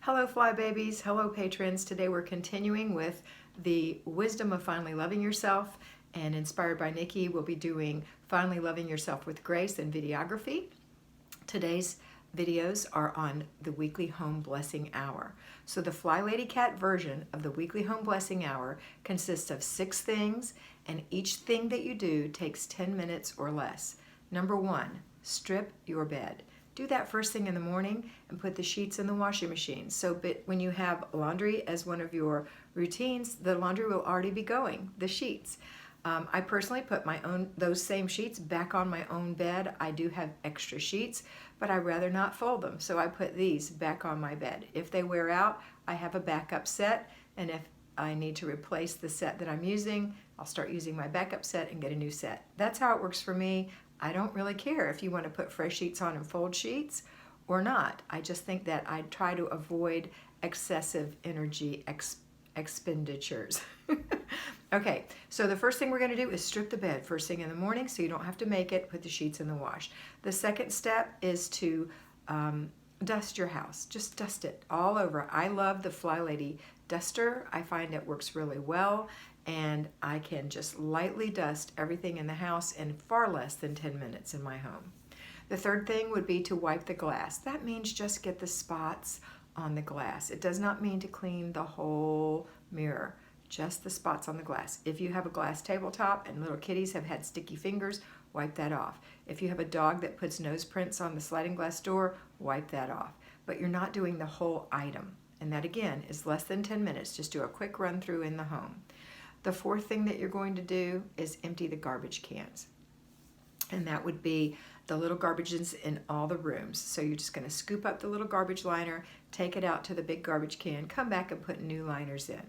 Hello Fly Babies, hello patrons. Today we're continuing with the wisdom of finally loving yourself, and inspired by Nikki, we'll be doing finally loving yourself with grace and videography. Today's videos are on the weekly home blessing hour. So the FlyLady Kat version of the weekly home blessing hour consists of 6 things, and each thing that you do takes 10 minutes or less. Number 1, strip your bed. Do that first thing in the morning and put the sheets in the washing machine. So when you have laundry as one of your routines, the laundry will already be going, the sheets. I personally put those same sheets back on my own bed. I do have extra sheets, but I'd rather not fold them. So I put these back on my bed. If they wear out, I have a backup set. And if I need to replace the set that I'm using, I'll start using my backup set and get a new set. That's how it works for me. I don't really care if you want to put fresh sheets on and fold sheets or not. I just think that I try to avoid excessive energy expenditures. Okay, so the first thing we're going to do is strip the bed first thing in the morning so you don't have to make it, put the sheets in the wash. The second step is to dust your house. Just dust it all over. I love the FlyLady duster. I find it works really well, and I can just lightly dust everything in the house in far less than 10 minutes in my home. The third thing would be to wipe the glass. That means just get the spots on the glass. It does not mean to clean the whole mirror, just the spots on the glass. If you have a glass tabletop and little kitties have had sticky fingers, wipe that off. If you have a dog that puts nose prints on the sliding glass door, wipe that off. But you're not doing the whole item. And that again is less than 10 minutes. Just do a quick run through in the home. The fourth thing that you're going to do is empty the garbage cans. And that would be the little garbages in all the rooms. So you're just going to scoop up the little garbage liner, take it out to the big garbage can, come back and put new liners in.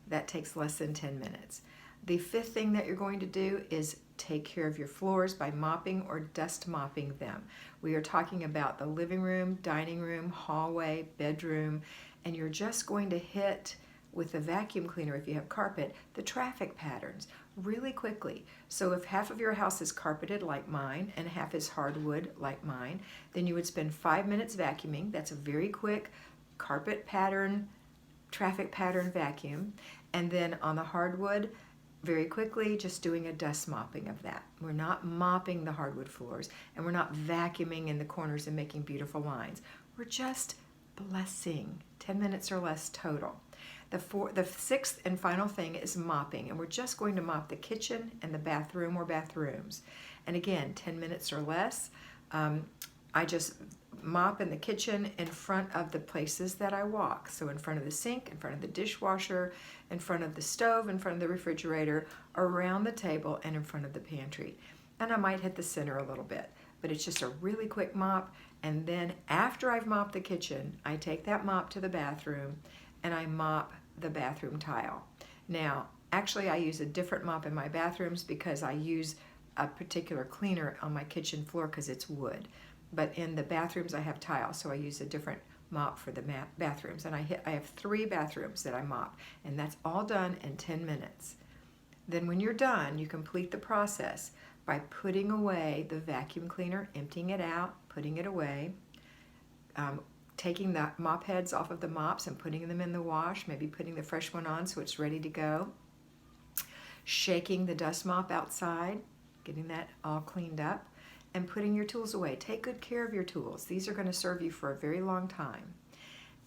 That takes less than 10 minutes. The fifth thing that you're going to do is take care of your floors by mopping or dust mopping them. We are talking about the living room, dining room, hallway, bedroom, and you're just going to hit with the vacuum cleaner, if you have carpet, the traffic patterns really quickly. So if half of your house is carpeted like mine and half is hardwood like mine, then you would spend 5 minutes vacuuming. That's a very quick carpet pattern, traffic pattern vacuum. And then on the hardwood, very quickly, just doing a dust mopping of that. We're not mopping the hardwood floors, and we're not vacuuming in the corners and making beautiful lines. We're just blessing, 10 minutes or less total. The sixth and final thing is mopping, and we're just going to mop the kitchen and the bathroom or bathrooms. And again, 10 minutes or less. I just mop in the kitchen in front of the places that I walk. So in front of the sink, in front of the dishwasher, in front of the stove, in front of the refrigerator, around the table, and in front of the pantry. And I might hit the center a little bit, but it's just a really quick mop. And then after I've mopped the kitchen, I take that mop to the bathroom and I mop the bathroom tile. Now, actually I use a different mop in my bathrooms because I use a particular cleaner on my kitchen floor because it's wood. But in the bathrooms I have tile, so I use a different mop for the bathrooms. And I have 3 bathrooms that I mop, and that's all done in 10 minutes. Then when you're done, you complete the process by putting away the vacuum cleaner, emptying it out, putting it away, taking the mop heads off of the mops and putting them in the wash, maybe putting the fresh one on so it's ready to go, shaking the dust mop outside, getting that all cleaned up, and putting your tools away. Take good care of your tools. These are going to serve you for a very long time.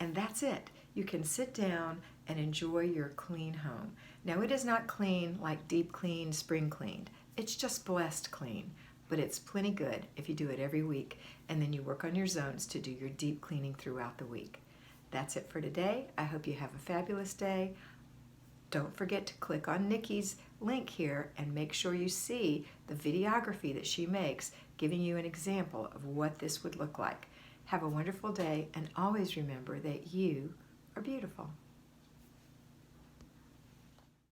And that's it. You can sit down and enjoy your clean home. Now, it is not clean like deep clean, spring cleaned. It's just blessed clean, but it's plenty good if you do it every week, and then you work on your zones to do your deep cleaning throughout the week. That's it for today. I hope you have a fabulous day. Don't forget to click on Nikki's link here and make sure you see the videography that she makes, giving you an example of what this would look like. Have a wonderful day, and always remember that you are beautiful.